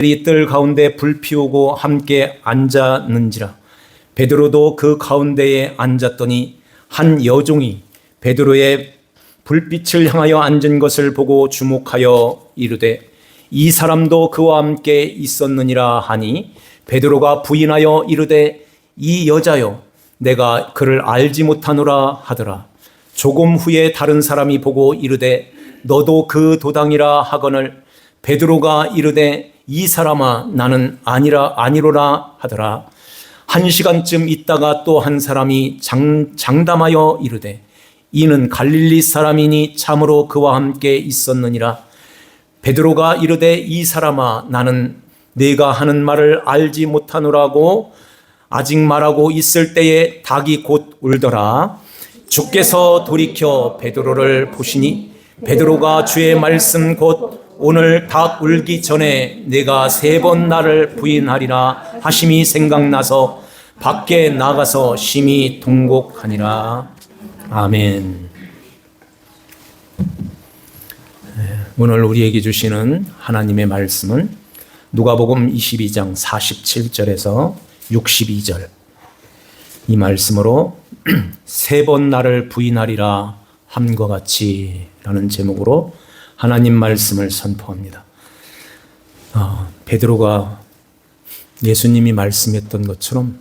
이 뜰 가운데 불 피우고 함께 앉았는지라. 베드로도 그 가운데에 앉았더니 한 여종이 베드로의 불빛을 향하여 앉은 것을 보고 주목하여 이르되 이 사람도 그와 함께 있었느니라 하니, 베드로가 부인하여 이르되 이 여자여, 내가 그를 알지 못하노라 하더라. 조금 후에 다른 사람이 보고 이르되 너도 그 도당이라 하거늘, 베드로가 이르되 이 사람아, 나는 아니로라 하더라. 1시간쯤 있다가 또 한 사람이 장담하여 이르되 이는 갈릴리 사람이니 참으로 그와 함께 있었느니라. 베드로가 이르되 이 사람아, 나는 네가 하는 말을 알지 못하노라고 아직 말하고 있을 때에 닭이 곧 울더라. 주께서 돌이켜 베드로를 보시니 베드로가 주의 말씀 곧 오늘 닭 울기 전에 내가 3번 나를 부인하리라 하심이 생각나서 밖에 나가서 심히 통곡하니라. 아멘. 오늘 우리에게 주시는 하나님의 말씀은 누가복음 22장 47절에서 62절, 이 말씀으로 3번 나를 부인하리라 함과 같이 라는 제목으로 하나님 말씀을 선포합니다. 베드로가 예수님이 말씀했던 것처럼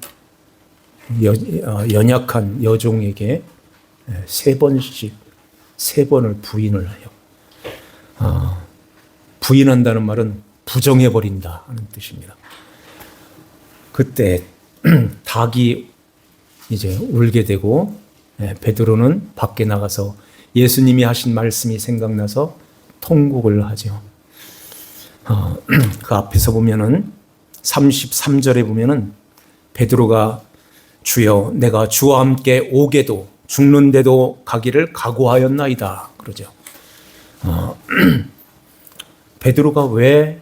연약한 여종에게 3번을 부인을 해요. 부인한다는 말은 부정해버린다 하는 뜻입니다. 그때 닭이 이제 울게 되고 베드로는 밖에 나가서 예수님이 하신 말씀이 생각나서 통곡을 하죠. 그 앞에서 보면은 33절에 보면은 베드로가 주여, 내가 주와 함께 오게도 죽는데도 가기를 각오하였나이다 그러죠. 베드로가 왜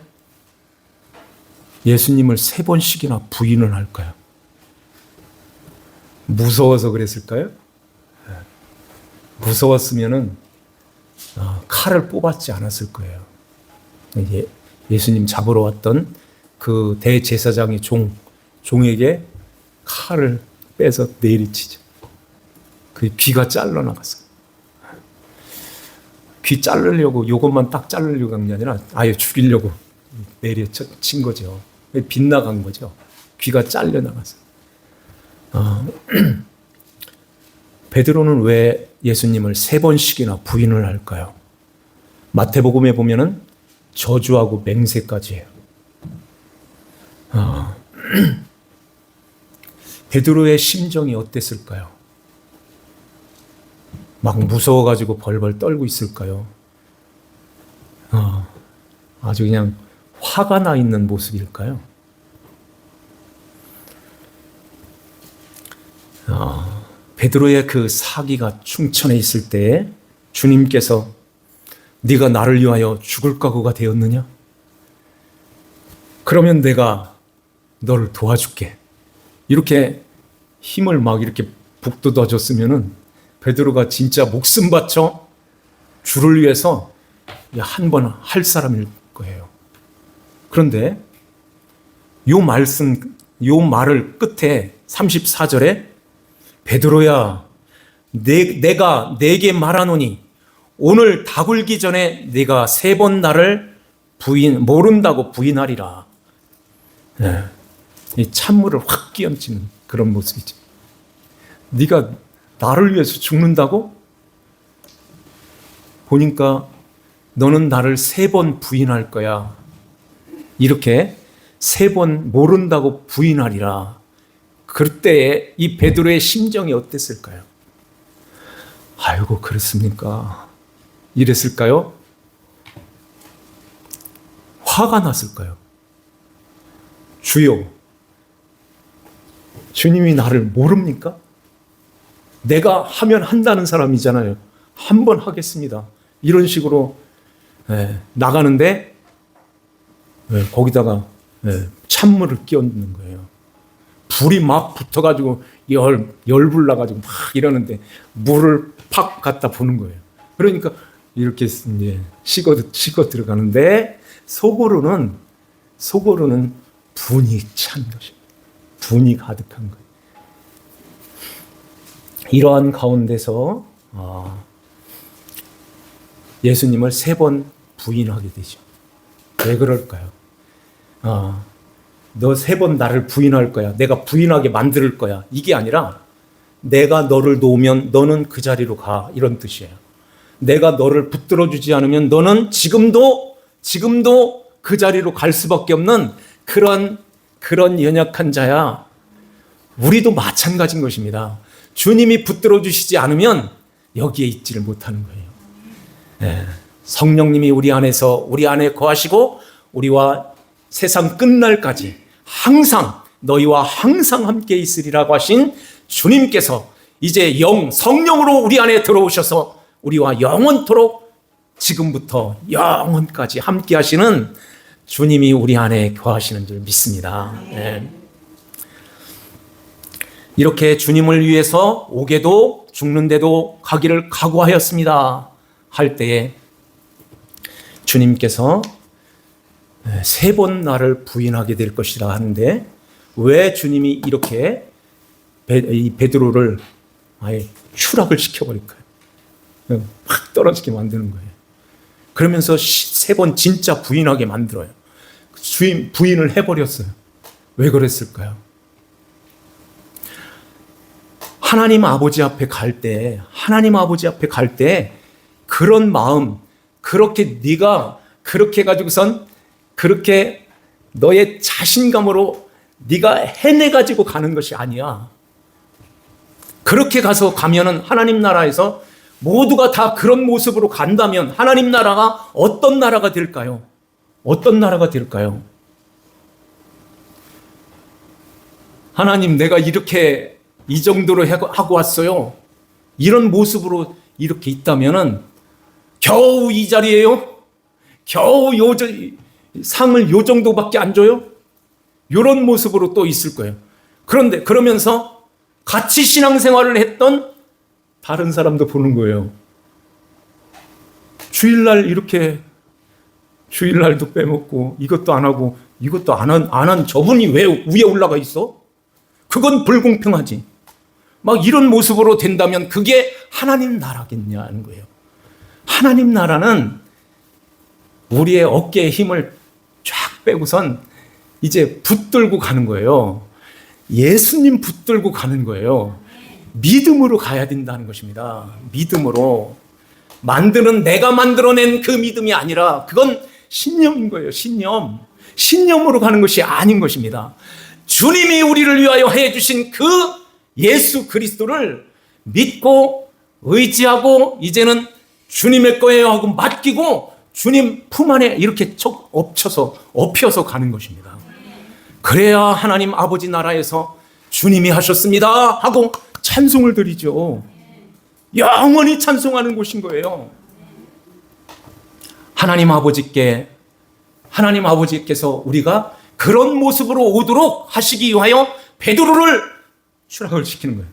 예수님을 3번씩이나 부인을 할까요? 무서워서 그랬을까요? 무서웠으면은 칼을 뽑았지 않았을 거예요. 예수님 잡으러 왔던 그 대제사장의 종에게 칼을 빼서 내리치죠. 그 귀가 잘라나갔어요. 귀 자르려고, 이것만 딱 자르려고 한 게 아니라 아예 죽이려고 내려친 거죠. 빗나간 거죠. 귀가 잘려나갔어요. 베드로는 왜 예수님을 3번씩이나 부인을 할까요? 마태복음에 보면은 저주하고 맹세까지 해요. 베드로의 심정이 어땠을까요? 막 무서워가지고 벌벌 떨고 있을까요? 아주 그냥 화가 나 있는 모습일까요? 베드로의 그 사기가 충천해 있을 때에 주님께서 네가 나를 위하여 죽을 각오가 되었느냐? 그러면 내가 너를 도와줄게. 이렇게 힘을 막 이렇게 북돋아 줬으면은 베드로가 진짜 목숨 바쳐 주를 위해서 한 번 할 사람일 거예요. 그런데 요 말을 끝에 34절에 베드로야, 내가 네게 말하노니 오늘 닭 울기 전에 네가 3번 나를 모른다고 부인하리라. 이 찬물을 확 끼얹는 그런 모습이죠. 네가 나를 위해서 죽는다고? 보니까 너는 나를 3번 부인할 거야. 이렇게 3번 모른다고 부인하리라. 그때에 이 베드로의 심정이 어땠을까요? 아이고, 그렇습니까? 이랬을까요? 화가 났을까요? 주여, 주님이 나를 모릅니까? 내가 하면 한다는 사람이잖아요. 한 번 하겠습니다. 이런 식으로 나가는데 거기다가 찬물을 끼얹는 거예요. 불이 막 붙어가지고 열불 나가지고 막 이러는데 물을 팍 갖다 부는 거예요. 그러니까 이렇게 이제 식어 들어가는데 속으로는 속으로는 분이 찬 것입니다. 분이 가득한 거예요. 이러한 가운데서 예수님을 3번 부인하게 되죠. 왜 그럴까요? 너 3번 나를 부인할 거야. 내가 부인하게 만들 거야. 이게 아니라 내가 너를 놓으면 너는 그 자리로 가. 이런 뜻이에요. 내가 너를 붙들어 주지 않으면 너는 지금도 그 자리로 갈 수밖에 없는 그런 연약한 자야. 우리도 마찬가지인 것입니다. 주님이 붙들어 주시지 않으면 여기에 있지를 못하는 거예요. 네. 성령님이 우리 안에 거하시고 우리와 세상 끝날까지 항상 너희와 항상 함께 있으리라고 하신 주님께서 이제 성령으로 우리 안에 들어오셔서 우리와 영원토록 지금부터 영원까지 함께 하시는 주님이 우리 안에 거하시는 줄 믿습니다. 네. 이렇게 주님을 위해서 오게도 죽는데도 가기를 각오하였습니다 할 때에 주님께서 3번 나를 부인하게 될 것이라 하는데 왜 주님이 이렇게 베드로를 아예 추락을 시켜버릴까요? 확 떨어지게 만드는 거예요. 그러면서 3번 진짜 부인하게 만들어요. 부인을 해버렸어요. 왜 그랬을까요? 하나님 아버지 앞에 갈 때 그런 마음, 그렇게 네가 그렇게 해가지고선 그렇게 너의 자신감으로 네가 해내가지고 가는 것이 아니야. 그렇게 가면은 하나님 나라에서 모두가 다 그런 모습으로 간다면 하나님 나라가 어떤 나라가 될까요? 어떤 나라가 될까요? 하나님, 내가 이렇게 이 정도로 하고 왔어요. 이런 모습으로 이렇게 있다면은 겨우 이 자리예요? 겨우 상을 요 정도밖에 안 줘요? 이런 모습으로 또 있을 거예요. 그런데 그러면서 같이 신앙생활을 했던 다른 사람도 보는 거예요. 주일날도 빼먹고 이것도 안 하고 이것도 안 한 저분이 왜 위에 올라가 있어? 그건 불공평하지. 막 이런 모습으로 된다면 그게 하나님 나라겠냐는 거예요. 하나님 나라는 우리의 어깨에 힘을 쫙 빼고선 이제 붙들고 가는 거예요. 예수님 붙들고 가는 거예요. 믿음으로 가야 된다는 것입니다. 믿음으로. 내가 만들어낸 그 믿음이 아니라 그건 신념인 거예요. 신념으로 가는 것이 아닌 것입니다. 주님이 우리를 위하여 해주신 그 예수 그리스도를 믿고 의지하고 이제는 주님의 거예요 하고 맡기고 주님 품 안에 이렇게 엎혀서 가는 것입니다. 그래야 하나님 아버지 나라에서 주님이 하셨습니다 하고 찬송을 드리죠. 영원히 찬송하는 곳인 거예요. 하나님 아버지께서 우리가 그런 모습으로 오도록 하시기 위하여 베드로를 추락을 시키는 거예요.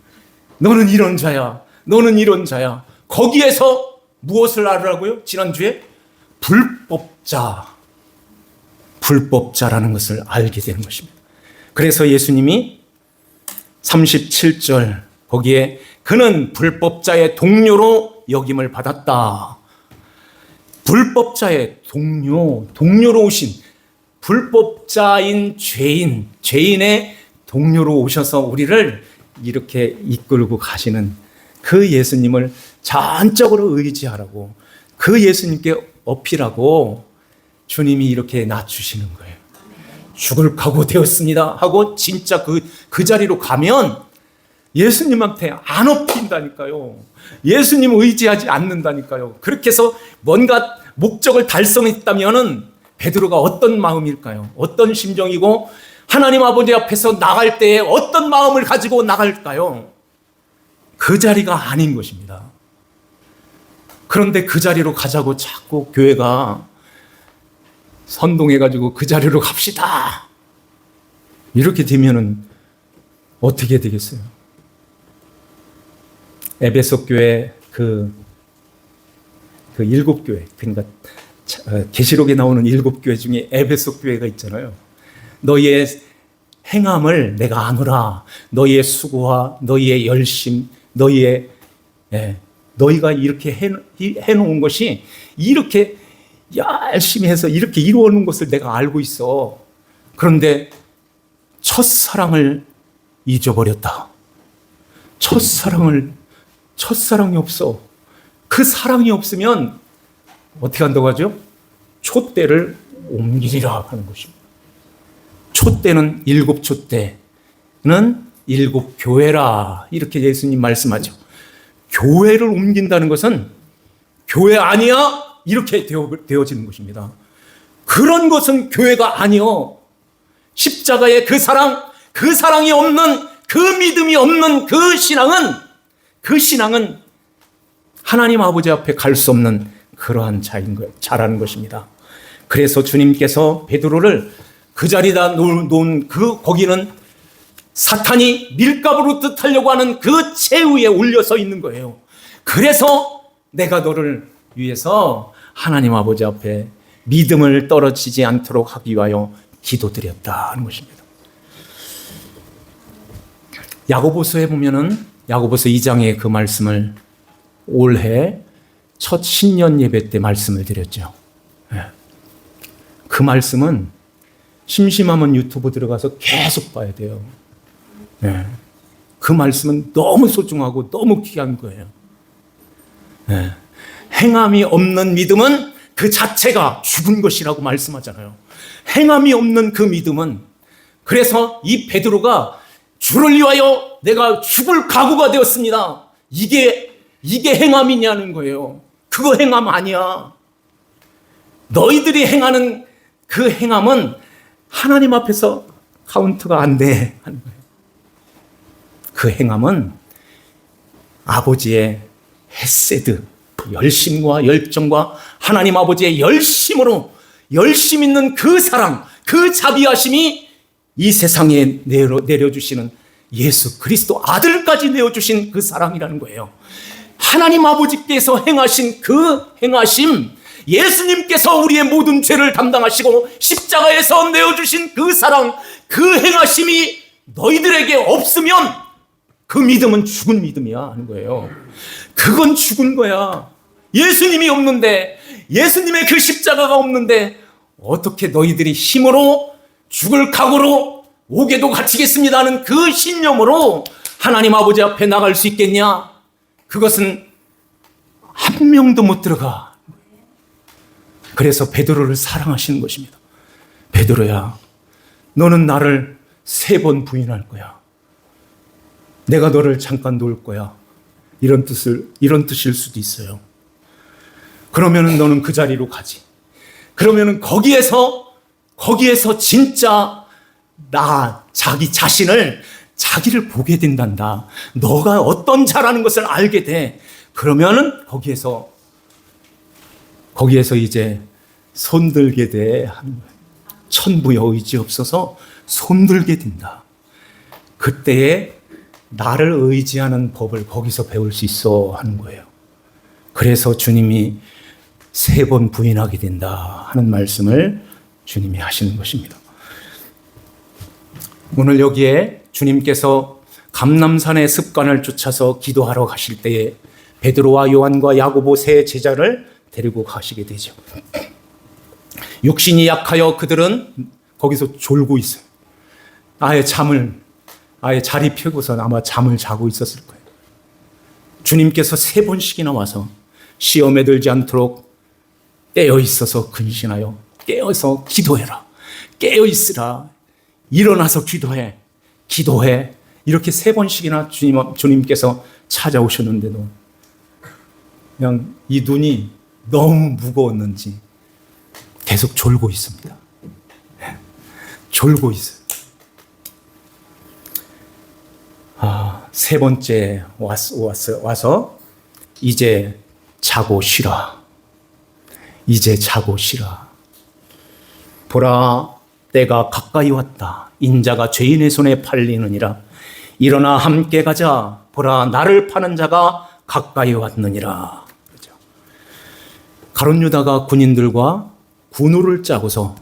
너는 이런 자야. 너는 이런 자야. 거기에서 무엇을 알으라고요? 지난주에 불법자라는 것을 알게 되는 것입니다. 그래서 예수님이 37절 거기에 그는 불법자의 동료로 여김을 받았다. 불법자의 동료로 오신 불법자인 죄인의 동료로 오셔서 우리를 이렇게 이끌고 가시는 그 예수님을 전적으로 의지하라고 그 예수님께 어필하고 주님이 이렇게 낮추시는 거예요. 죽을 각오 되었습니다 하고 진짜 그 자리로 가면 예수님한테 안 엎힌다니까요. 예수님 의지하지 않는다니까요. 그렇게 해서 뭔가 목적을 달성했다면은 베드로가 어떤 마음일까요? 어떤 심정이고 하나님 아버지 앞에서 나갈 때에 어떤 마음을 가지고 나갈까요? 그 자리가 아닌 것입니다. 그런데 그 자리로 가자고 자꾸 교회가 선동해가지고 그 자리로 갑시다. 이렇게 되면은 어떻게 되겠어요? 에베소 교회 그 7교회, 그러니까 계시록에 나오는 7교회 중에 에베소 교회가 있잖아요. 너희의 행함을 내가 아노라. 너희의 수고와 너희의 열심, 너희가 이렇게 해놓은 것이 이렇게 열심히 해서 이렇게 이루어놓은 것을 내가 알고 있어. 그런데 첫사랑을 잊어버렸다. 첫사랑이 없어. 그 사랑이 없으면 어떻게 한다고 하죠? 촛대를 옮기리라 하는 것입니다. 촛대는 7촛대는 7교회라. 이렇게 예수님 말씀하죠. 교회를 옮긴다는 것은 교회 아니야? 이렇게 되어지는 것입니다. 그런 것은 교회가 아니요. 십자가의 그 사랑이 없는, 그 믿음이 없는 그 신앙은 하나님 아버지 앞에 갈 수 없는 그러한 자라는 것입니다. 그래서 주님께서 베드로를 그 자리다 놓은 거기는 사탄이 밀가부로 뜻하려고 하는 그 채 위에 올려서 있는 거예요. 그래서 내가 너를 위해서 하나님 아버지 앞에 믿음을 떨어지지 않도록 하기 위하여 기도드렸다 하는 것입니다. 야고보서에 보면은 야고보서 2장의 그 말씀을 올해 첫 신년 예배 때 말씀을 드렸죠. 그 말씀은 심심하면 유튜브 들어가서 계속 봐야 돼요. 그 말씀은 너무 소중하고 너무 귀한 거예요. 행함이 없는 믿음은 그 자체가 죽은 것이라고 말씀하잖아요. 행함이 없는 그 믿음은, 그래서 이 베드로가 주를 위하여 내가 죽을 각오가 되었습니다. 이게 행함이냐는 거예요. 그거 행함 아니야. 너희들이 행하는 그 행함은 하나님 앞에서 카운트가 안 돼 하는 거예요. 그 행함은 아버지의 헤세드, 열심과 열정과 하나님 아버지의 열심 있는 그 사랑, 그 자비하심이 이 세상에 내려주시는 예수 그리스도 아들까지 내어주신 그 사랑이라는 거예요. 하나님 아버지께서 행하신 그 행하심, 예수님께서 우리의 모든 죄를 담당하시고 십자가에서 내어주신 그 사랑, 그 행하심이 너희들에게 없으면 그 믿음은 죽은 믿음이야 하는 거예요. 그건 죽은 거야. 예수님이 없는데, 예수님의 그 십자가가 없는데 어떻게 너희들이 힘으로 죽을 각오로 옥에도 갇히겠습니다 하는 그 신념으로 하나님 아버지 앞에 나갈 수 있겠냐? 그것은 한 명도 못 들어가. 그래서 베드로를 사랑하시는 것입니다. 베드로야, 너는 나를 3번 부인할 거야. 내가 너를 잠깐 놓을 거야. 이런 뜻일 수도 있어요. 그러면은 너는 그 자리로 가지. 그러면은 거기에서 진짜 자기를 보게 된단다. 너가 어떤 자라는 것을 알게 돼. 그러면은 거기에서 이제 손들게 돼. 천부의 의지 없어서 손들게 된다. 그때에 나를 의지하는 법을 거기서 배울 수 있어 하는 거예요. 그래서 주님이 3번 부인하게 된다 하는 말씀을 주님이 하시는 것입니다. 오늘 여기에 주님께서 감람산의 습관을 쫓아서 기도하러 가실 때에 베드로와 요한과 야고보 3 제자를 데리고 가시게 되죠. 육신이 약하여 그들은 거기서 졸고 있어요. 아예 자리 펴고서 아마 잠을 자고 있었을 거예요. 주님께서 3번씩이나 와서 시험에 들지 않도록 깨어 있어서 근신하여 깨어서 기도해라. 깨어 있으라. 일어나서 기도해. 이렇게 3번씩이나 주님께서 찾아오셨는데도 그냥 이 눈이 너무 무거웠는지 계속 졸고 있습니다. 졸고 있어요. 3번째 와서 이제 자고 쉬라. 보라, 때가 가까이 왔다. 인자가 죄인의 손에 팔리느니라. 일어나 함께 가자. 보라, 나를 파는 자가 가까이 왔느니라. 그렇죠? 가룟 유다가 군인들과 군우를 짜고서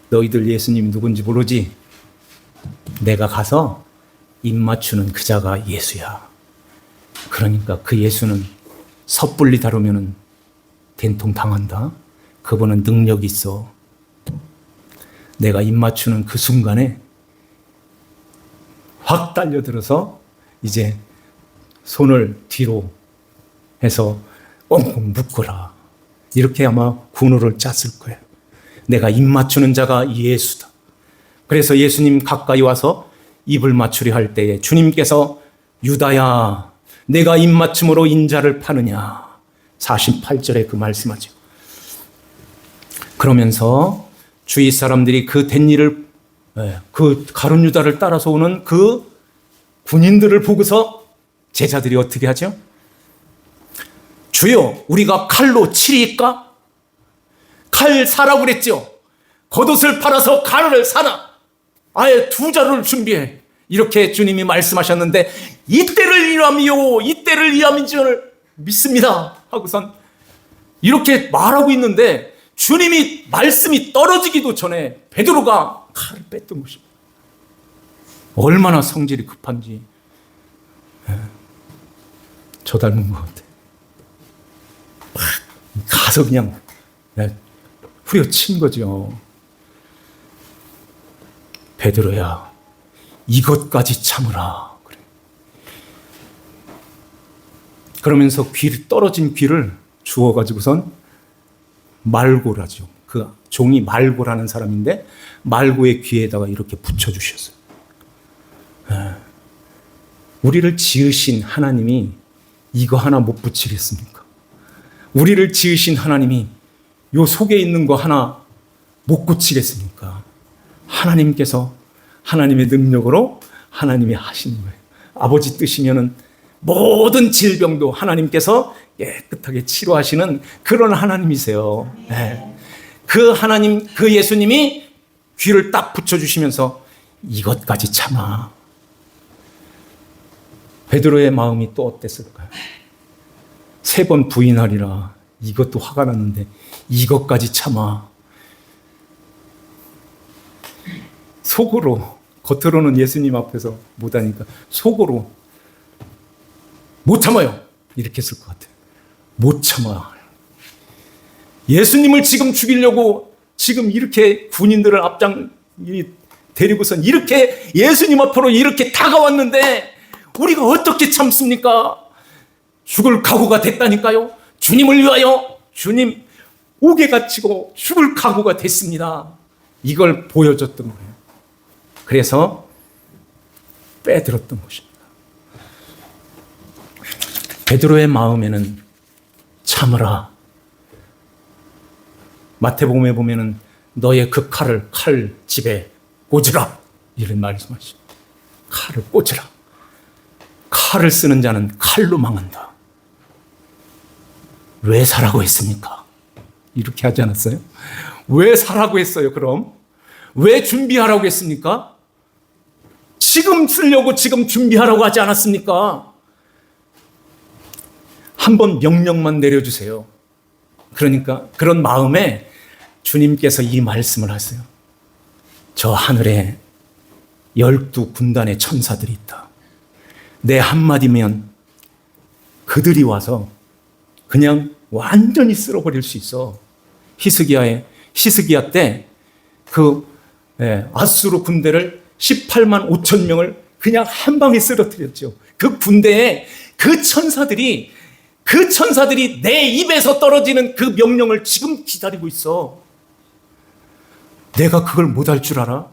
너희들 예수님 누군지 모르지? 내가 가서 입 맞추는 그 자가 예수야. 그러니까 그 예수는 섣불리 다루면 된통 당한다. 그분은 능력이 있어. 내가 입 맞추는 그 순간에 확 달려들어서 이제 손을 뒤로 해서 꽁꽁 묶어라. 이렇게 아마 군우를 짰을 거예요. 내가 입 맞추는 자가 예수다. 그래서 예수님 가까이 와서 입을 맞추려 할 때에 주님께서 유다야, 내가 입 맞춤으로 인자를 파느냐. 48절에 그 말씀하죠. 그러면서 주위 사람들이 그 된 일을, 그 가룟 유다를 따라서 오는 그 군인들을 보고서 제자들이 어떻게 하죠? 주여, 우리가 칼로 치리까? 칼 사라고 그랬죠. 겉옷을 팔아서 칼을 사라. 아예 두 자루를 준비해. 이렇게 주님이 말씀하셨는데 이때를 위함이요, 이때를 위함인 줄 믿습니다 하고선 이렇게 말하고 있는데 주님이 말씀이 떨어지기도 전에 베드로가 칼을 뺐던 것입니다. 얼마나 성질이 급한지. 저 닮은 것 같아. 막 가서 그냥 후려친 거죠. 베드로야, 이것까지 참으라. 그래. 그러면서 떨어진 귀를 주워가지고선 말고라죠. 그 종이 말고라는 사람인데 말고의 귀에다가 이렇게 붙여주셨어요. 우리를 지으신 하나님이 이거 하나 못 붙이겠습니까? 우리를 지으신 하나님이 요 속에 있는 거 하나 못 고치겠습니까? 하나님께서 하나님의 능력으로 하나님이 하시는 거예요. 아버지 뜻이면은 모든 질병도 하나님께서 깨끗하게 치료하시는 그런 하나님이세요. 네. 그 하나님, 그 예수님이 귀를 딱 붙여주시면서 이것까지 참아. 베드로의 마음이 또 어땠을까요? 3번 부인하리라. 이것도 화가 났는데 이것까지 참아. 속으로, 겉으로는 예수님 앞에서 못하니까 속으로 못 참아요. 이렇게 했을 것 같아요. 못 참아. 예수님을 지금 죽이려고 지금 이렇게 군인들을 데리고선 이렇게 예수님 앞으로 이렇게 다가왔는데 우리가 어떻게 참습니까? 죽을 각오가 됐다니까요. 주님을 위하여 주님 옥에 갇히고 죽을 각오가 됐습니다. 이걸 보여줬던 거예요. 그래서 빼들었던 것입니다. 베드로의 마음에는 참으라. 마태복음에 보면은 너의 그 칼을 칼집에 꽂으라. 이런 말씀하시죠. 칼을 꽂으라. 칼을 쓰는 자는 칼로 망한다. 왜 사라고 했습니까? 이렇게 하지 않았어요? 왜 사라고 했어요, 그럼? 왜 준비하라고 했습니까? 지금 쓰려고 지금 준비하라고 하지 않았습니까? 한번 명령만 내려주세요. 그러니까 그런 마음에 주님께서 이 말씀을 하세요. 저 하늘에 12군단의 천사들이 있다. 내 한마디면 그들이 와서 그냥 완전히 쓸어버릴 수 있어. 히스기야 때 그 아수르 군대를 18만 5천 명을 그냥 한 방에 쓰러뜨렸죠. 그 군대에 그 천사들이 내 입에서 떨어지는 그 명령을 지금 기다리고 있어. 내가 그걸 못할 줄 알아?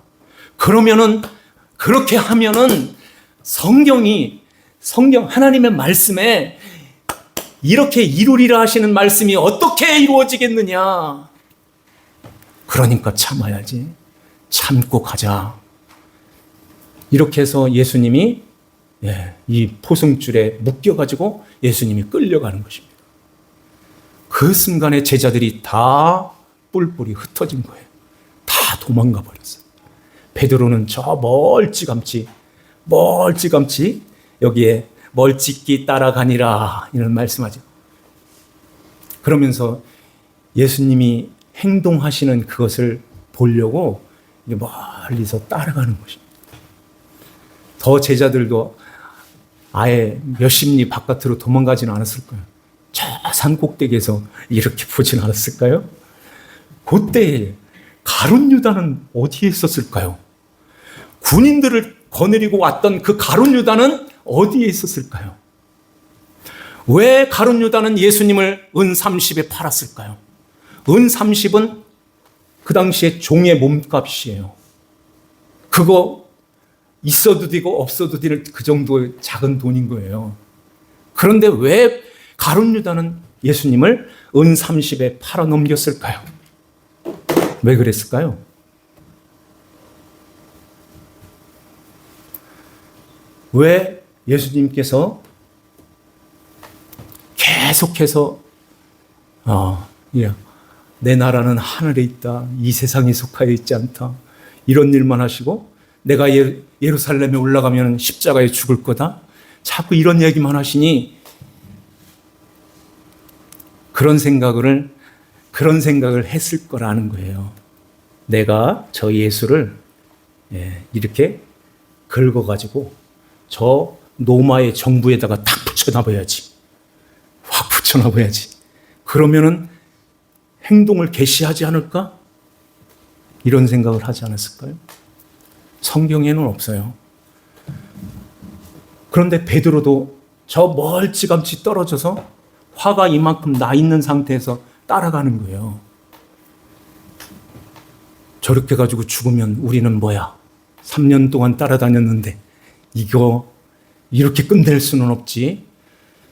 그렇게 하면은 성경 하나님의 말씀에 이렇게 이루리라 하시는 말씀이 어떻게 이루어지겠느냐? 그러니까 참아야지. 참고 가자. 이렇게 해서 예수님이 이 포승줄에 묶여가지고 예수님이 끌려가는 것입니다. 그 순간에 제자들이 다 뿔뿔이 흩어진 거예요. 다 도망가 버렸어요. 베드로는 저 멀찌감치 여기에 멀찍이 따라가니라 이런 말씀하죠. 그러면서 예수님이 행동하시는 그것을 보려고 멀리서 따라가는 것입니다. 더 제자들도 아예 몇십 리 바깥으로 도망가지는 않았을 거예요. 저 산꼭대기에서 이렇게 보진 않았을까요? 그때 가룟 유다는 어디에 있었을까요? 군인들을 거느리고 왔던 그 가룟 유다는 어디에 있었을까요? 왜 가룟 유다는 예수님을 은 30에 팔았을까요? 은 30은 그 당시에 종의 몸값이에요. 그거 있어도 되고 없어도 될 그 정도의 작은 돈인 거예요. 그런데 왜 가룟 유다는 예수님을 은 30에 팔아 넘겼을까요? 왜 그랬을까요? 왜 예수님께서 계속해서 내 나라는 하늘에 있다. 이 세상에 속하여 있지 않다. 이런 일만 하시고 내가 예루살렘에 올라가면 십자가에 죽을 거다. 자꾸 이런 얘기만 하시니 그런 생각을 했을 거라는 거예요. 내가 저 예수를 이렇게 긁어가지고 저 로마의 정부에다가 탁 붙여놔봐야지. 확 붙여놔봐야지. 그러면은 행동을 개시하지 않을까? 이런 생각을 하지 않았을까요? 성경에는 없어요. 그런데 베드로도 저 멀찌감치 떨어져서 화가 이만큼 나 있는 상태에서 따라가는 거예요. 저렇게 가지고 죽으면 우리는 뭐야? 3년 동안 따라다녔는데 이거 이렇게 끝낼 수는 없지.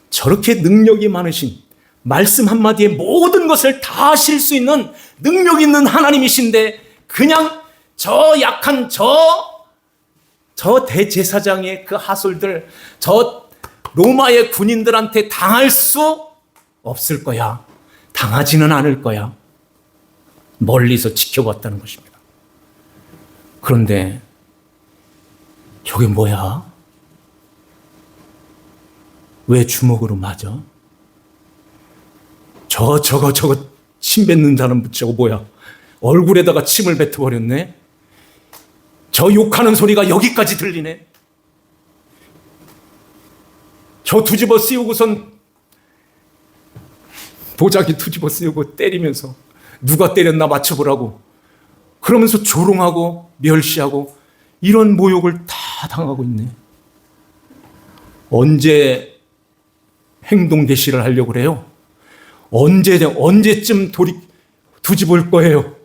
저렇게 능력이 많으신 말씀 한마디에 모든 것을 다 하실 수 있는 능력 있는 하나님이신데 그냥 저 약한 저 대제사장의 그 하솔들, 저 로마의 군인들한테 당할 수 없을 거야. 당하지는 않을 거야. 멀리서 지켜봤다는 것입니다. 그런데 저게 뭐야? 왜 주먹으로 맞아? 저거 침 뱉는 사람 저거 뭐야? 얼굴에다가 침을 뱉어버렸네. 저 욕하는 소리가 여기까지 들리네. 저 뒤집어 씌우고선 보자기 뒤집어 씌우고 때리면서 누가 때렸나 맞춰보라고 그러면서 조롱하고 멸시하고 이런 모욕을 다 당하고 있네. 언제 행동 개시를 하려고 그래요? 언제쯤 뒤집을 거예요?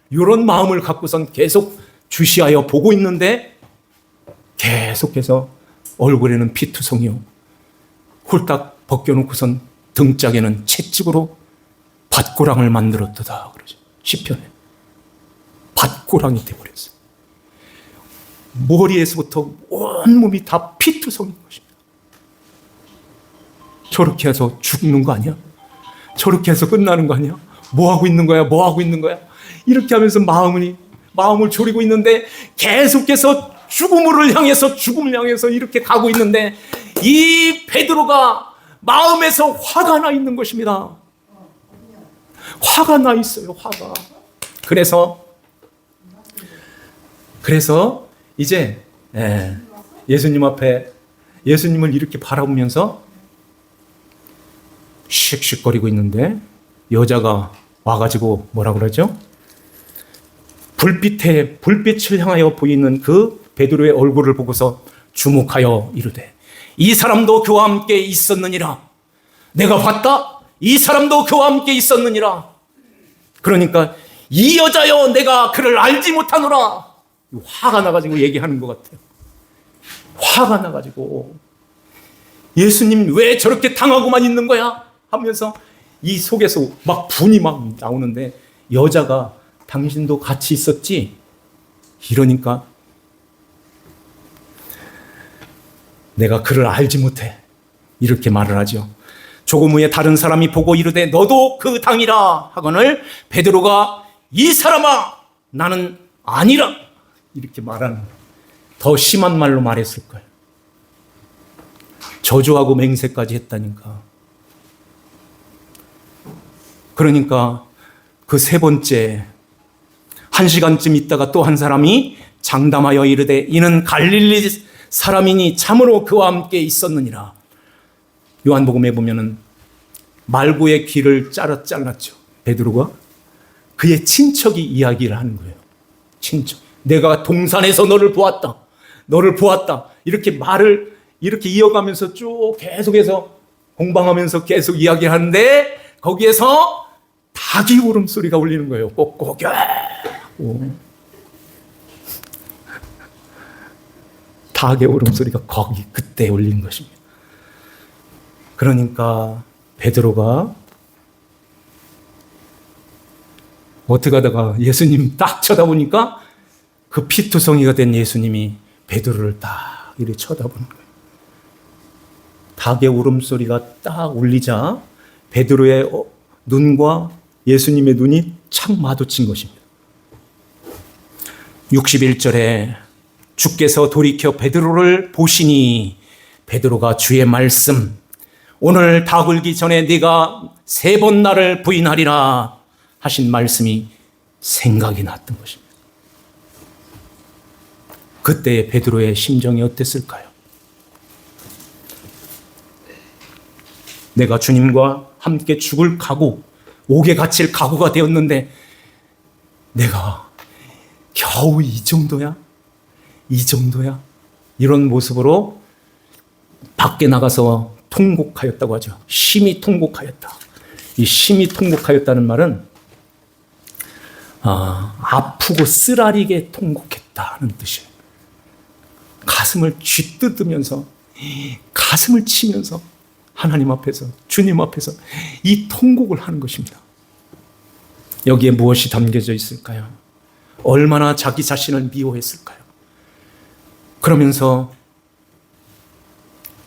이런 마음을 갖고선 계속 주시하여 보고 있는데 계속해서 얼굴에는 피투성이요. 홀딱 벗겨놓고선 등짝에는 채찍으로 밧고랑을 만들었다 그러죠. 시편에. 밧고랑이 되어버렸어요. 머리에서부터 온몸이 다 피투성인 것입니다. 저렇게 해서 죽는 거 아니야? 저렇게 해서 끝나는 거 아니야? 뭐 하고 있는 거야? 뭐 하고 있는 거야? 이렇게 하면서 마음을 졸이고 있는데 계속해서 죽음을 향해서 이렇게 가고 있는데 이 베드로가 마음에서 화가 나 있는 것입니다. 화가 나 있어요. 화가. 그래서 이제 예수님 앞에 예수님을 이렇게 바라보면서 씩씩거리고 있는데 여자가 와가지고 뭐라 그러죠? 불빛을 향하여 보이는 그 베드로의 얼굴을 보고서 주목하여 이르되 이 사람도 그와 함께 있었느니라. 내가 봤다. 이 사람도 그와 함께 있었느니라. 그러니까 이 여자여 내가 그를 알지 못하노라. 화가 나가지고 얘기하는 것 같아요. 화가 나가지고 예수님 왜 저렇게 당하고만 있는 거야? 하면서 이 속에서 막 분이 막 나오는데 여자가 당신도 같이 있었지? 이러니까 내가 그를 알지 못해. 이렇게 말을 하죠. 조금 후에 다른 사람이 보고 이르되 너도 그 당이라 하거늘 베드로가 이 사람아 나는 아니라 이렇게 말하는 더 심한 말로 말했을 거예요. 저주하고 맹세까지 했다니까. 그러니까 그 세 번째 1시간쯤 있다가 또 한 사람이 장담하여 이르되 이는 갈릴리 사람이니 참으로 그와 함께 있었느니라. 요한복음에 보면은 말구의 귀를 잘랐죠. 베드로가 그의 친척이 이야기를 하는 거예요. 친척. 내가 동산에서 너를 보았다. 너를 보았다. 이렇게 말을 이렇게 이어가면서 쭉 계속해서 공방하면서 계속 이야기하는데 거기에서 닭이 울음소리가 울리는 거예요. 꼭꼭. 닭의 울음소리가 거기 그때 울린 것입니다. 그러니까 베드로가 어떻게 하다가 예수님 딱 쳐다보니까 그 피투성이가 된 예수님이 베드로를 딱 이렇게 쳐다보는 거예요. 닭의 울음소리가 딱 울리자 베드로의 눈과 예수님의 눈이 착 마주친 것입니다. 61절에 주께서 돌이켜 베드로를 보시니 베드로가 주의 말씀 오늘 닭 울기 전에 네가 3번 나를 부인하리라 하신 말씀이 생각이 났던 것입니다. 그때의 베드로의 심정이 어땠을까요? 내가 주님과 함께 죽을 각오, 옥에 갇힐 각오가 되었는데 내가 겨우 이 정도야? 이 정도야? 이런 모습으로 밖에 나가서 통곡하였다고 하죠. 심히 통곡하였다. 이 심히 통곡하였다는 말은 아프고 쓰라리게 통곡했다는 뜻이에요. 가슴을 쥐뜯으면서 가슴을 치면서 하나님 앞에서 주님 앞에서 이 통곡을 하는 것입니다. 여기에 무엇이 담겨져 있을까요? 얼마나 자기 자신을 미워했을까요? 그러면서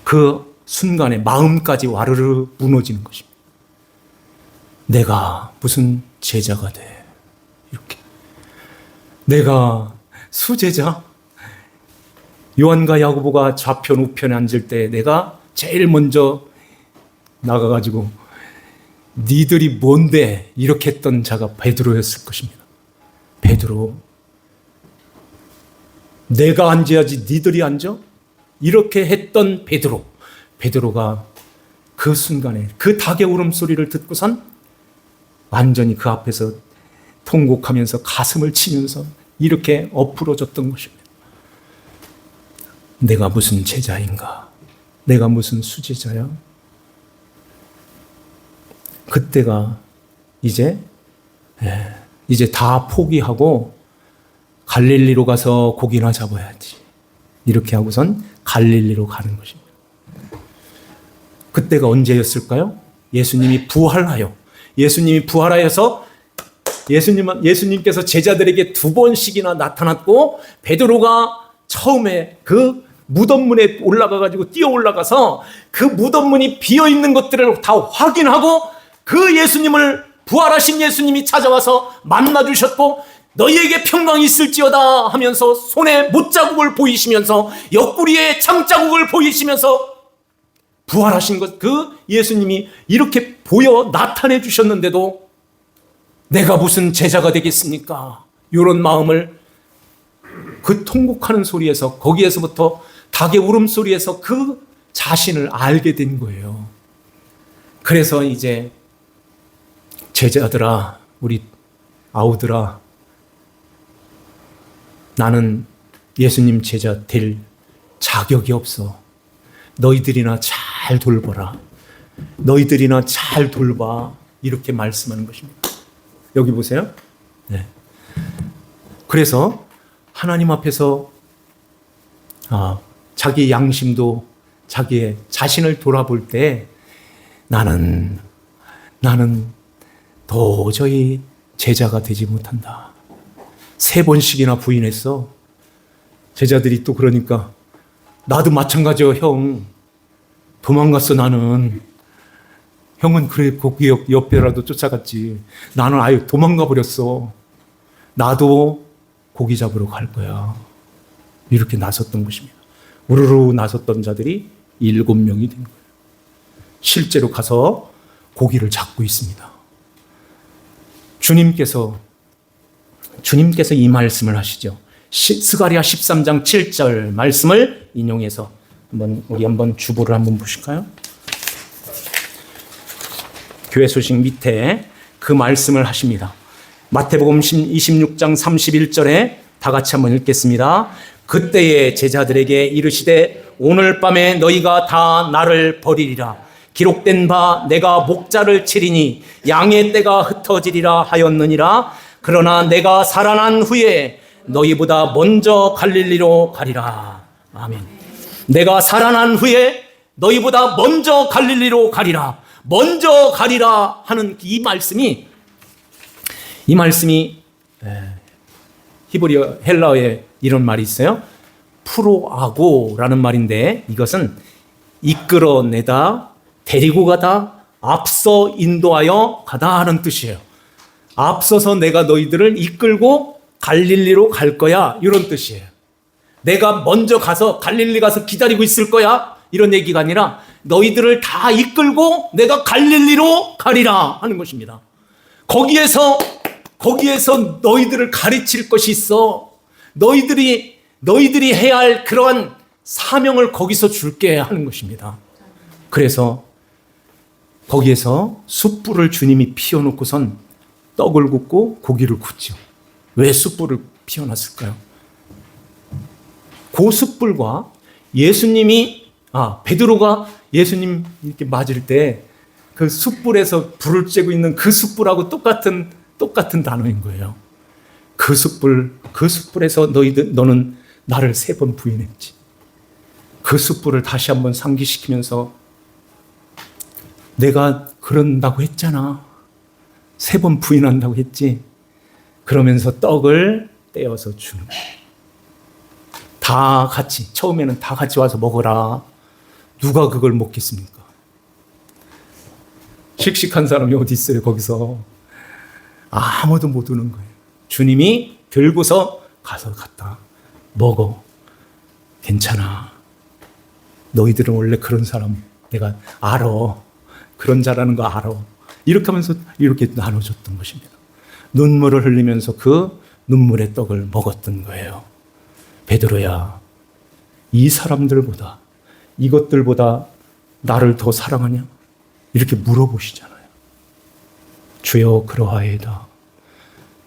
그 순간에 마음까지 와르르 무너지는 것입니다. 내가 무슨 제자가 돼? 이렇게. 내가 수제자? 요한과 야고보가 좌편 우편에 앉을 때 내가 제일 먼저 나가가지고 니들이 뭔데? 이렇게 했던 자가 베드로였을 것입니다. 베드로. 내가 앉아야지 니들이 앉아? 이렇게 했던 베드로. 베드로가 그 순간에 그 닭의 울음소리를 듣고선 완전히 그 앞에서 통곡하면서 가슴을 치면서 이렇게 엎으러졌던 것입니다. 내가 무슨 제자인가? 내가 무슨 수제자야? 그때가 이제 다 포기하고 갈릴리로 가서 고기나 잡아야지. 이렇게 하고선 갈릴리로 가는 것입니다. 그때가 언제였을까요? 예수님이 부활하여서 예수님께서 제자들에게 2번씩이나 나타났고 베드로가 처음에 그 무덤문에 올라가가지고 뛰어 올라가서 그 무덤문이 비어 있는 것들을 다 확인하고 그 예수님을 부활하신 예수님이 찾아와서 만나 주셨고 너희에게 평강이 있을지어다 하면서 손에 못자국을 보이시면서 옆구리에 창자국을 보이시면서 부활하신 것, 그 예수님이 이렇게 보여 나타내 주셨는데도 내가 무슨 제자가 되겠습니까? 이런 마음을 그 통곡하는 소리에서 거기에서부터 닭의 울음소리에서 그 자신을 알게 된 거예요. 그래서 이제 제자들아, 우리 아우들아, 나는 예수님 제자 될 자격이 없어. 너희들이나 잘 돌보라. 너희들이나 잘 돌봐. 이렇게 말씀하는 것입니다. 여기 보세요. 네. 그래서 하나님 앞에서 자기 양심도 자기의 자신을 돌아볼 때 나는 도저히 제자가 되지 못한다. 3번씩이나 부인했어. 제자들이 또 그러니까 나도 마찬가지요, 형. 도망갔어, 나는. 형은 그래, 거기 옆에라도 쫓아갔지. 나는 아예 도망가 버렸어. 나도 고기 잡으러 갈 거야. 이렇게 나섰던 것입니다. 우르르 나섰던 자들이 7명이 된 거예요. 실제로 가서 고기를 잡고 있습니다. 주님께서 이 말씀을 하시죠. 스가랴 13장 7절 말씀을 인용해서 우리 한번 주보를 한번 보실까요? 교회 소식 밑에 그 말씀을 하십니다. 마태복음 26장 31절에 다 같이 한번 읽겠습니다. 그때에 제자들에게 이르시되 오늘 밤에 너희가 다 나를 버리리라. 기록된 바 내가 목자를 치리니 양의 떼가 흩어지리라 하였느니라. 그러나 내가 살아난 후에 너희보다 먼저 갈릴리로 가리라. 아멘. 내가 살아난 후에 너희보다 먼저 갈릴리로 가리라. 먼저 가리라 하는 이 말씀이 히브리어 헬라어에 이런 말이 있어요. 프로아고라는 말인데 이것은 이끌어내다, 데리고 가다, 앞서 인도하여 가다 하는 뜻이에요. 앞서서 내가 너희들을 이끌고 갈릴리로 갈 거야 이런 뜻이에요. 내가 먼저 가서 갈릴리 가서 기다리고 있을 거야 이런 얘기가 아니라 너희들을 다 이끌고 내가 갈릴리로 가리라 하는 것입니다. 거기에서 너희들을 가르칠 것이 있어. 너희들이 해야 할 그러한 사명을 거기서 줄게 하는 것입니다. 그래서 거기에서 숯불을 주님이 피워놓고선 떡을 굽고 고기를 굽죠. 왜 숯불을 피워놨을까요? 그 숯불과 베드로가 예수님 이렇게 맞을 때 그 숯불에서 불을 쬐고 있는 그 숯불하고 똑같은 단어인 거예요. 그 숯불에서 너는 나를 3번 부인했지. 그 숯불을 다시 한번 상기시키면서 내가 그런다고 했잖아. 3번 부인한다고 했지. 그러면서 떡을 떼어서 주는 거예요. 다 같이, 처음에는 다 같이 와서 먹어라. 누가 그걸 먹겠습니까? 씩씩한 사람이 어디 있어요, 거기서. 아무도 못 오는 거예요. 주님이 들고서 가서 갖다 먹어. 괜찮아. 너희들은 원래 그런 사람 내가 알아. 그런 자라는 거 알아. 이렇게 하면서 이렇게 나눠줬던 것입니다. 눈물을 흘리면서 그 눈물의 떡을 먹었던 거예요. 베드로야, 이 사람들보다, 이것들보다 나를 더 사랑하냐? 이렇게 물어보시잖아요. 주여 그러하이다.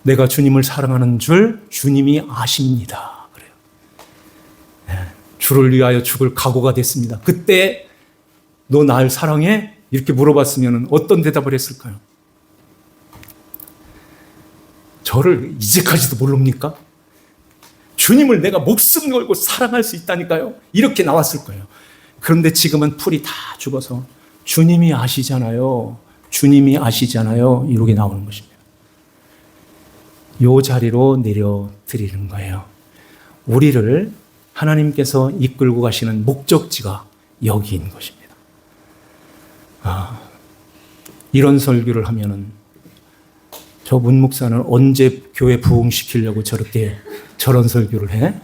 내가 주님을 사랑하는 줄 주님이 아십니다. 그래요. 주를 위하여 죽을 각오가 됐습니다. 그때 너 날 사랑해? 이렇게 물어봤으면 어떤 대답을 했을까요? 저를 이제까지도 모릅니까? 주님을 내가 목숨 걸고 사랑할 수 있다니까요. 이렇게 나왔을 거예요. 그런데 지금은 풀이 다 죽어서 주님이 아시잖아요. 주님이 아시잖아요. 이렇게 나오는 것입니다. 이 자리로 내려드리는 거예요. 우리를 하나님께서 이끌고 가시는 목적지가 여기인 것입니다. 이런 설교를 하면은 저 문 목사는 언제 교회 부흥시키려고 저런 설교를 해?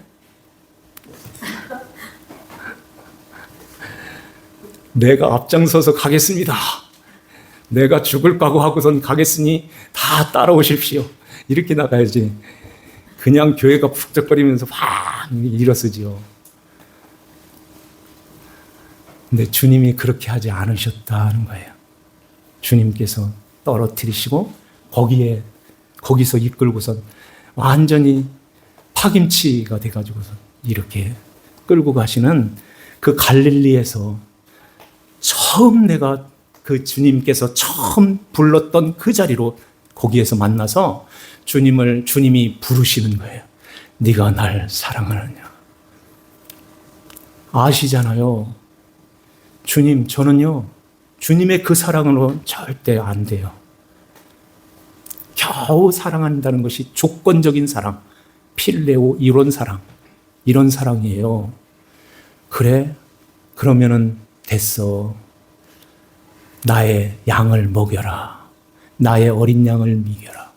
내가 앞장서서 가겠습니다. 내가 죽을 각오하고선 가겠으니 다 따라오십시오. 이렇게 나가야지. 그냥 교회가 북적거리면서 확 일어서지요. 근데 주님이 그렇게 하지 않으셨다는 거예요. 주님께서 떨어뜨리시고 거기서 이끌고선 완전히 파김치가 돼가지고서 이렇게 끌고 가시는 그 갈릴리에서 처음 내가 그 주님께서 처음 불렀던 그 자리로 거기에서 만나서 주님이 부르시는 거예요. 네가 날 사랑하느냐. 아시잖아요. 주님, 저는요, 주님의 그 사랑으로 절대 안 돼요. 겨우 사랑한다는 것이 조건적인 사랑, 필레오 이런 사랑이에요. 그래? 그러면은 됐어. 나의 양을 먹여라. 나의 어린 양을 먹여라.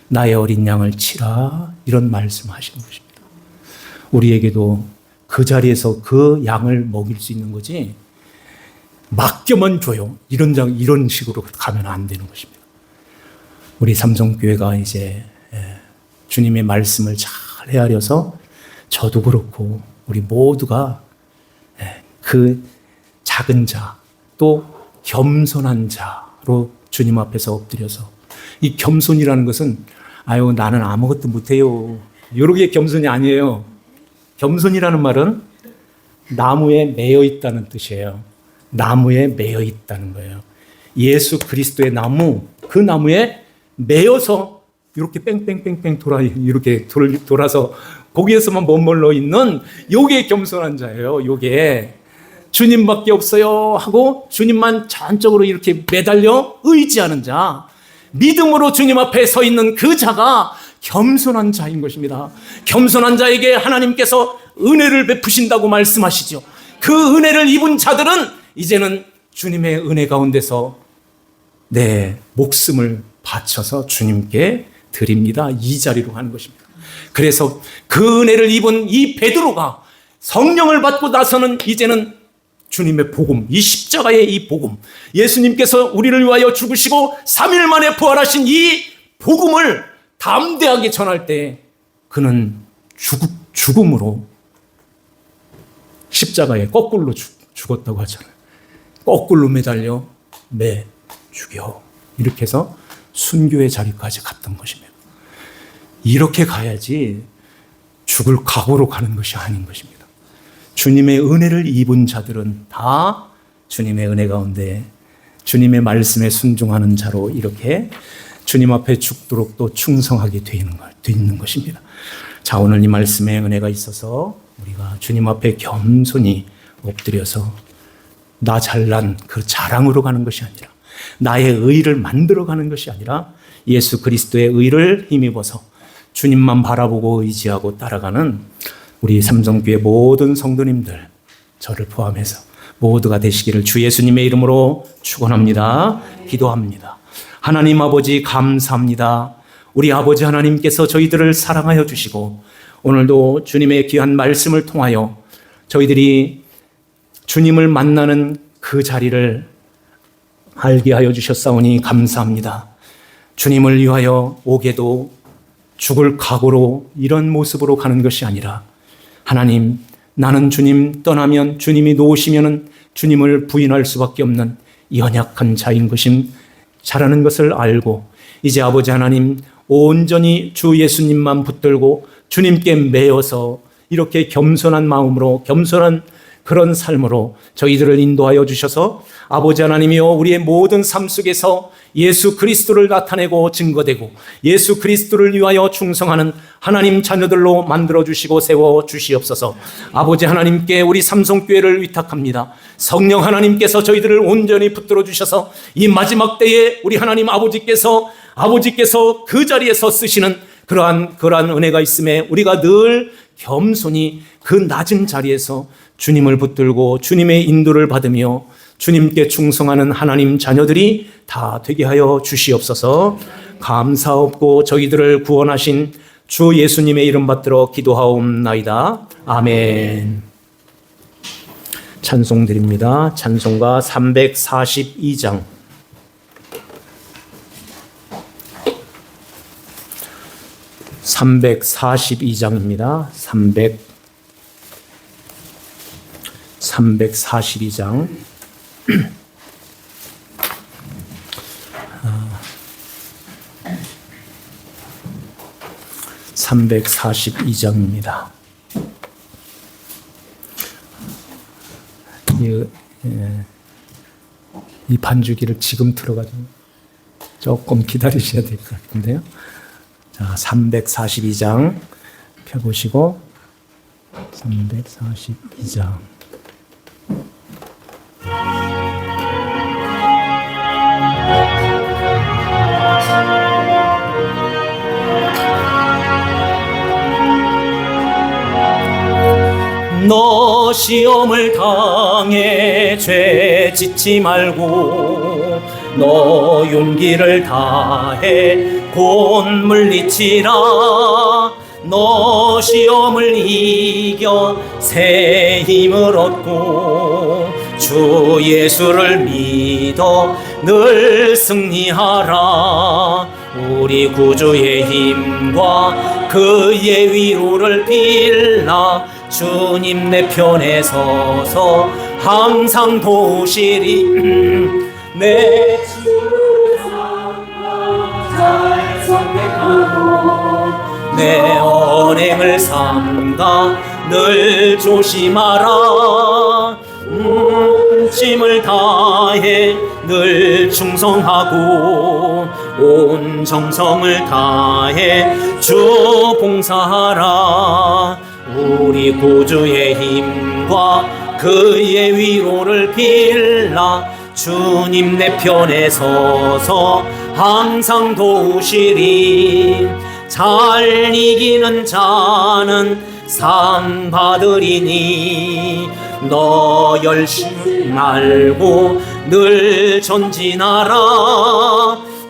나의 어린 양을 치라. 이런 말씀하시는 것입니다. 우리에게도 그 자리에서 그 양을 먹일 수 있는 거지 맡겨만 줘요. 이런 식으로 가면 안 되는 것입니다. 우리 삼성교회가 이제 주님의 말씀을 잘 헤아려서 저도 그렇고 우리 모두가 그 작은 자, 또 겸손한 자로 주님 앞에서 엎드려서, 이 겸손이라는 것은 아유 나는 아무것도 못해요, 이렇게 겸손이 아니에요. 겸손이라는 말은 나무에 매여 있다는 뜻이에요. 나무에 매여 있다는 거예요. 예수 그리스도의 나무, 그 나무에 매여서 이렇게 뺑뺑뺑뺑 이렇게 돌아서 거기에서만 머물러 있는 요게 겸손한 자예요. 요게 주님밖에 없어요 하고 주님만 전적으로 이렇게 매달려 의지하는 자, 믿음으로 주님 앞에 서 있는 그 자가 겸손한 자인 것입니다. 겸손한 자에게 하나님께서 은혜를 베푸신다고 말씀하시죠. 그 은혜를 입은 자들은 이제는 주님의 은혜 가운데서 내 목숨을 바쳐서 주님께 드립니다, 이 자리로 하는 것입니다. 그래서 그 은혜를 입은 이 베드로가 성령을 받고 나서는 이제는 주님의 복음, 이 십자가의 이 복음, 예수님께서 우리를 위하여 죽으시고 3일 만에 부활하신 이 복음을 담대하게 전할 때 그는 죽음으로 십자가에 거꾸로 죽었다고 하잖아요. 거꾸로 매달려 죽여, 이렇게 해서 순교의 자리까지 갔던 것입니다. 이렇게 가야지 죽을 각오로 가는 것이 아닌 것입니다. 주님의 은혜를 입은 자들은 다 주님의 은혜 가운데 주님의 말씀에 순종하는 자로 이렇게 주님 앞에 죽도록 또 충성하게 되는 것입니다. 자, 오늘 이 말씀에 은혜가 있어서 우리가 주님 앞에 겸손히 엎드려서 나 잘난 그 자랑으로 가는 것이 아니라, 나의 의를 만들어가는 것이 아니라 예수 그리스도의 의를 힘입어서 주님만 바라보고 의지하고 따라가는 우리 삼성교회 모든 성도님들, 저를 포함해서 모두가 되시기를 주 예수님의 이름으로 축원합니다. 기도합니다. 하나님 아버지 감사합니다. 우리 아버지 하나님께서 저희들을 사랑하여 주시고 오늘도 주님의 귀한 말씀을 통하여 저희들이 주님을 만나는 그 자리를 알게 하여 주셨사오니 감사합니다. 주님을 위하여 오게도 죽을 각오로 이런 모습으로 가는 것이 아니라, 하나님, 나는 주님 떠나면, 주님이 놓으시면 주님을 부인할 수밖에 없는 연약한 자인 것임 잘하는 것을 알고, 이제 아버지 하나님 온전히 주 예수님만 붙들고 주님께 매여서 이렇게 겸손한 마음으로, 겸손한 그런 삶으로 저희들을 인도하여 주셔서 아버지 하나님이여, 우리의 모든 삶 속에서 예수 그리스도를 나타내고 증거되고 예수 그리스도를 위하여 충성하는 하나님 자녀들로 만들어 주시고 세워 주시옵소서. 아버지 하나님께 우리 삼성교회를 위탁합니다. 성령 하나님께서 저희들을 온전히 붙들어 주셔서 이 마지막 때에 우리 하나님 아버지께서 그 자리에서 쓰시는 그러한 은혜가 있음에 우리가 늘 겸손히 그 낮은 자리에서 주님을 붙들고 주님의 인도를 받으며 주님께 충성하는 하나님 자녀들이 다 되게 하여 주시옵소서. 감사없고 저희들을 구원하신 주 예수님의 이름 받들어 기도하옵나이다. 아멘. 찬송 드립니다. 찬송가 342장. 342장입니다. 342장. 342장입니다. 이 반주기를 지금 틀어가지고 조금 기다리셔야 될 것 같은데요. 자, 342장 펴보시고 342장. 너 시험을 당해 죄 짓지 말고 너 용기를 다해 곧 물리치라. 너 시험을 이겨 새 힘을 얻고 주 예수를 믿어 늘 승리하라. 우리 구주의 힘과 그의 위로를 빌라 주님 내 편에 서서 항상 도우시리. 내 주를 잘 선택하고 내 언행을 삼가 늘 조심하라. 힘을 다해 늘 충성하고 온 정성을 다해 주 봉사하라. 우리 구주의 힘과 그의 위로를 빌라 주님 내 편에 서서 항상 도우시리. 잘 이기는 자는 상 받으리니 너 열심히 말고 늘 전진하라.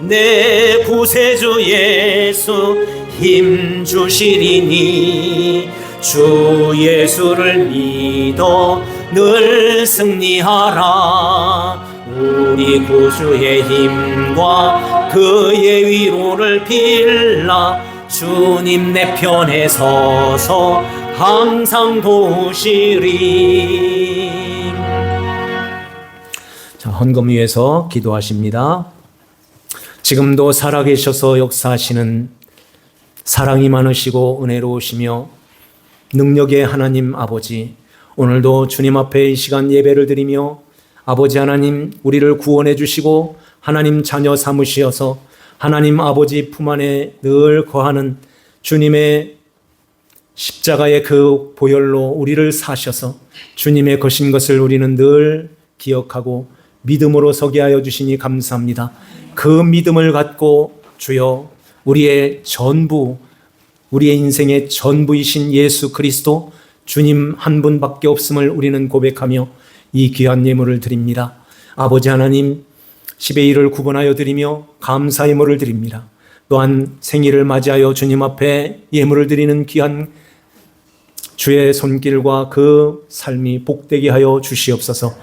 내 구세주 예수 힘 주시리니 주 예수를 믿어 늘 승리하라. 우리 구주의 힘과 그의 위로를 빌라 주님 내 편에 서서 항상 도우시리. 자, 헌금 위에서 기도하십니다. 지금도 살아계셔서 역사하시는 사랑이 많으시고 은혜로우시며 능력의 하나님 아버지, 오늘도 주님 앞에 이 시간 예배를 드리며 아버지 하나님 우리를 구원해 주시고 하나님 자녀 삼으시어서 하나님 아버지 품 안에 늘 거하는 주님의 십자가의 그 보혈로 우리를 사셔서 주님의 거신 것을 우리는 늘 기억하고 믿음으로 서게 하여 주시니 감사합니다. 그 믿음을 갖고 주여 우리의 전부, 우리의 인생의 전부이신 예수 그리스도 주님 한 분밖에 없음을 우리는 고백하며 이 귀한 예물을 드립니다. 아버지 하나님 10의 1을 구분하여 드리며 감사 예물을 드립니다. 또한 생일을 맞이하여 주님 앞에 예물을 드리는 귀한 주의 손길과 그 삶이 복되게 하여 주시옵소서.